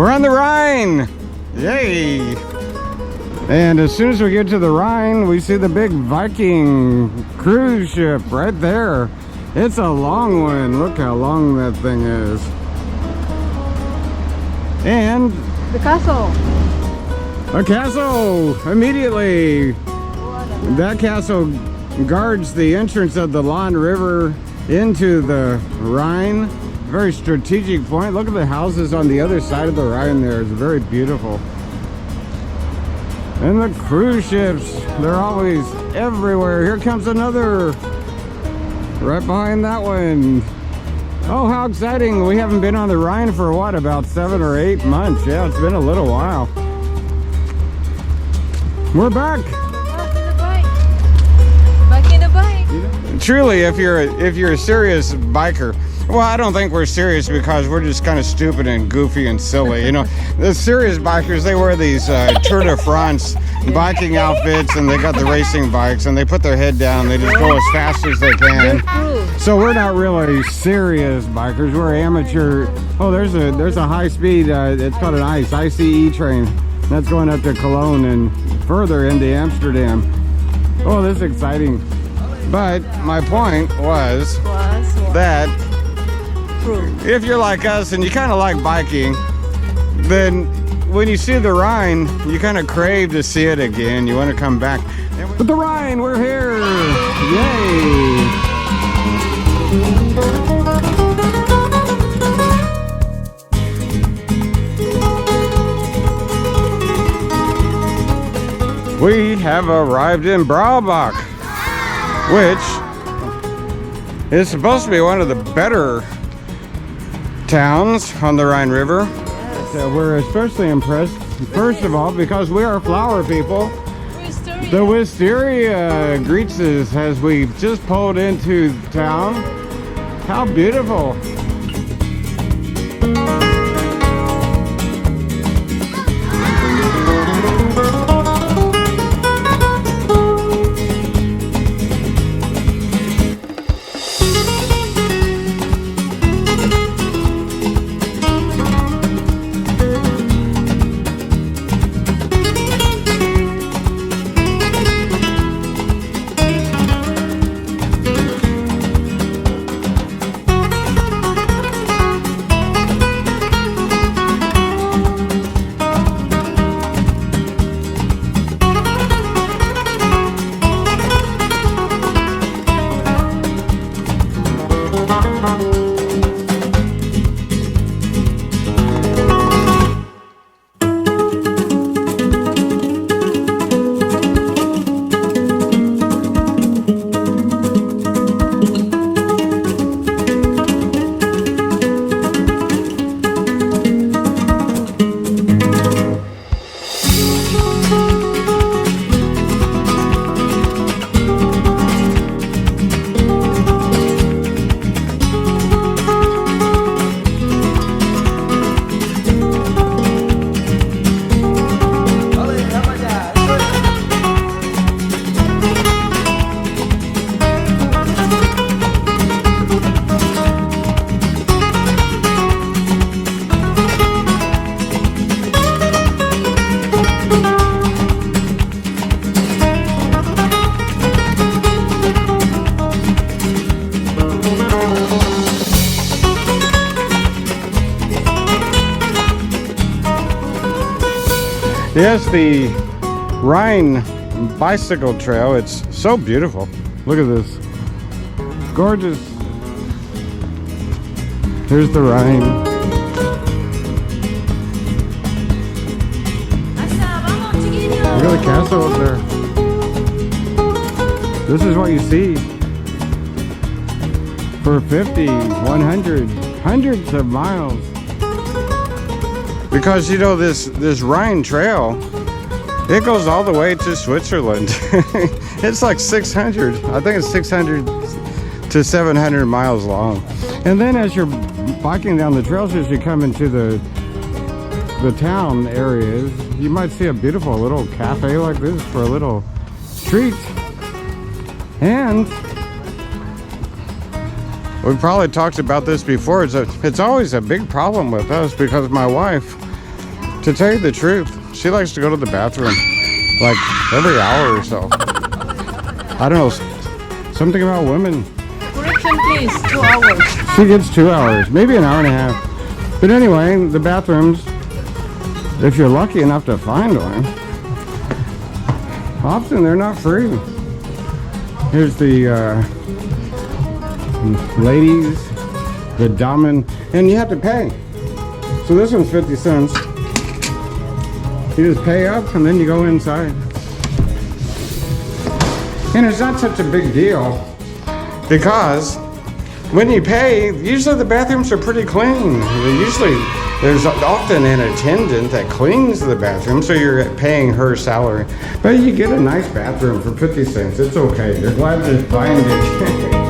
We're on the Rhine! Yay! And as soon as we get to the Rhine, we see the big Viking cruise ship right there. It's a long one. Look how long that thing is. And The castle. a castle immediately. That castle guards the entrance of the Rhine River into the Rhine. Very strategic point. Look at the houses on the other side of the Rhine there. It's very beautiful. And the cruise ships, they're always everywhere. Here comes another right behind that one. Oh, how exciting. We haven't been on the Rhine for what, about 7 or 8 months. Yeah, it's been a little while. We're back. Back in the bike. Truly, if you're a serious biker, well, I don't think we're serious because we're just kind of stupid and goofy and silly. You know, the serious bikers, they wear these Tour de France biking outfits, and they got the racing bikes, and they put their head down. They just go as fast as they can. So we're not really serious bikers. We're amateur. Oh, there's a high speed. It's called an ICE train. That's going up to Cologne and further into Amsterdam. Oh, this is exciting. But my point was that if you're like us and you kind of like biking, then when you see the Rhine, you kind of crave to see it again. You want to come back. But the Rhine, we're here! Yay! We have arrived in Braubach, which is supposed to be one of the better towns on the Rhine River. We're especially impressed, first of all, because we are flower people. Wisteria. The wisteria greets us as we just pulled into town. How beautiful. Yes, the Rhine bicycle trail. It's so beautiful. Look at this. Gorgeous. Here's the Rhine. Look at the castle up there. This is what you see for 50, 100, hundreds of miles. Because, you know, this Rhine trail, it goes all the way to Switzerland. It's like 600, I think it's 600 to 700 miles long. And then as you're biking down the trails, as you come into the town areas, you might see a beautiful little cafe like this for a little treat. And we've probably talked about this before. It's always a big problem with us because my wife To tell you the truth, she likes to go to the bathroom like every hour or so. I don't know, something about women. Correction, please. 2 hours. She gets 2 hours, maybe an hour and a half. But anyway, the bathrooms, if you're lucky enough to find one, often they're not free. Here's the ladies, the damen, and you have to pay. So this one's 50 cents. You just pay up and then you go inside. And it's not such a big deal because when you pay, usually the bathrooms are pretty clean. There's often an attendant that cleans the bathroom, so you're paying her salary. But you get a nice bathroom for 50 cents. It's okay. You're glad to find it.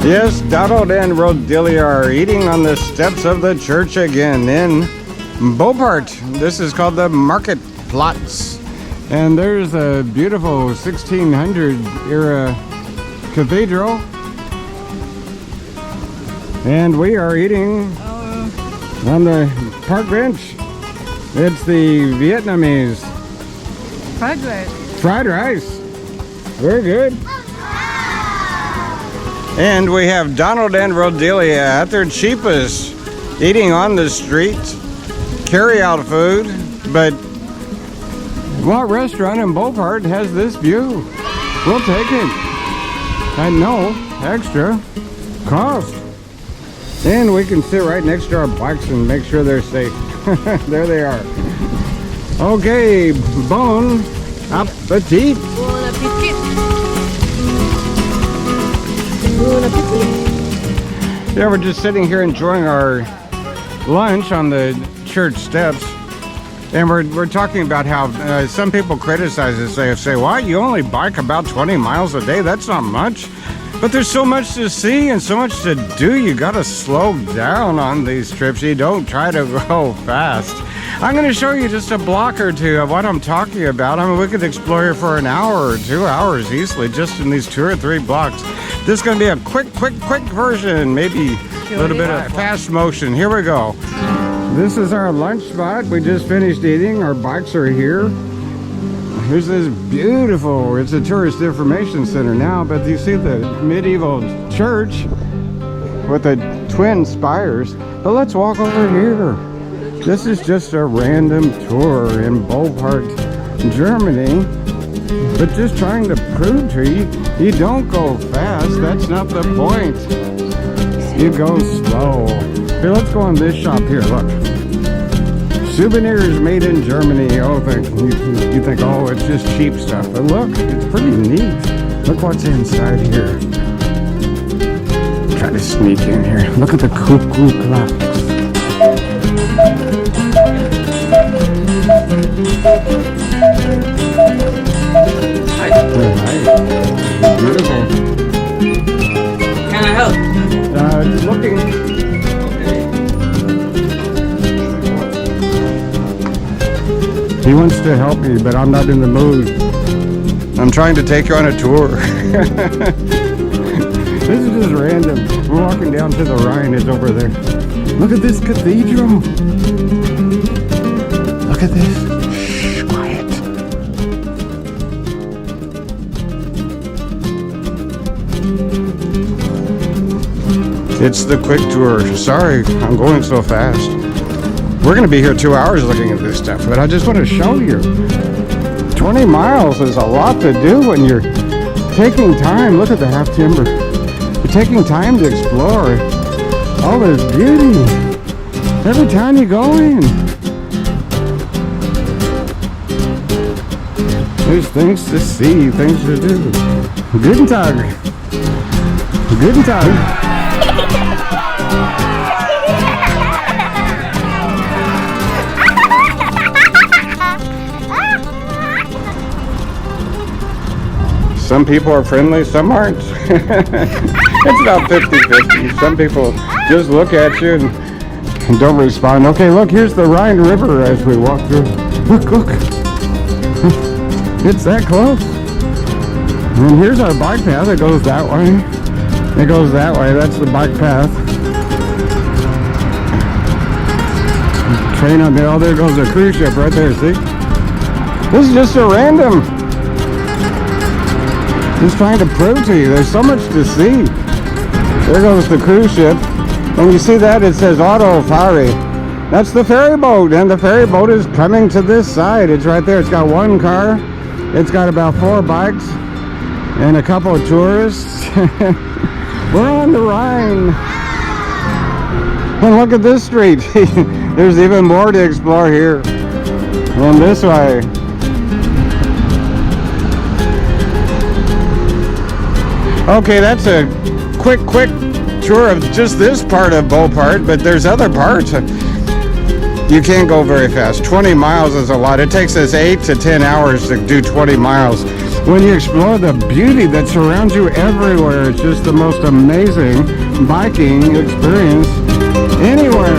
Yes, Donald and Rodilla are eating on the steps of the church again in Boppard. This is called the Marketplatz. And there's a beautiful 1600 era cathedral. And we are eating on the park bench. It's the Vietnamese Fried rice. fried rice. Very good. And we have Donald and Rodilla at their cheapest, eating on the street, carry-out food. But what restaurant in Boppard has this view? We'll take it. And no extra cost. And we can sit right next to our bikes and make sure they're safe. There they are. Okay, bon appetit. Bon appetit. Yeah, we're just sitting here enjoying our lunch on the church steps, and we're talking about how some people criticize us. They say, "Why you only bike about 20 miles a day? That's not much." But there's so much to see and so much to do. You gotta slow down on these trips. You don't try to go fast. I'm gonna show you just a block or two of what I'm talking about. I mean, we could explore here for an hour or 2 hours easily just in these 2 or 3 blocks. This is gonna be a quick version, maybe a little bit of fast motion. Here we go. This is our lunch spot. We just finished eating. Our bikes are here. Here's this beautiful, it's a tourist information center now, but you see the medieval church with the twin spires. But let's walk over here. This is just a random tour in Boppard, Germany. But just trying to prove to you, you don't go fast. That's not the point. You go slow. Here, let's go in this shop here. Look. Souvenirs made in Germany. Oh, you think, oh, it's just cheap stuff. But look, it's pretty neat. Look what's inside here. Try to sneak in here. Look at the cuckoo clocks. Beautiful. Can I help? Looking. He wants to help me, but I'm not in the mood. I'm trying to take you on a tour. This is just random. We're walking down to the Rhine. It's over there. Look at this cathedral. Look at this. Shh, quiet. It's the quick tour. Sorry, I'm going so fast. We're going to be here 2 hours looking at this stuff, but I just want to show you. 20 miles is a lot to do when you're taking time. Look at the half timber. You're taking time to explore all this beauty. Every time you go in, there's things to see, things to do. Guten Tag. Guten Tag. Some people are friendly, some aren't. It's about 50-50. Some people just look at you and don't respond. Okay, look, here's the Rhine River as we walk through. Look. It's that close. And here's our bike path. It goes that way. It goes that way. That's the bike path. Train on there. Oh, there goes a cruise ship right there. See? This is just a random. Just trying to prove to you. There's so much to see. There goes the cruise ship. When you see that, it says Auto Ferry. That's the ferry boat, and the ferry boat is coming to this side. It's right there. It's got one car. It's got about 4 bikes and a couple of tourists. We're on the Rhine. And look at this street. There's even more to explore here. And this way. Okay, that's a quick tour of just this part of Boppard, but there's other parts. You can't go very fast. 20 miles is a lot. It takes us 8 to 10 hours to do 20 miles. When you explore the beauty that surrounds you everywhere, it's just the most amazing biking experience anywhere.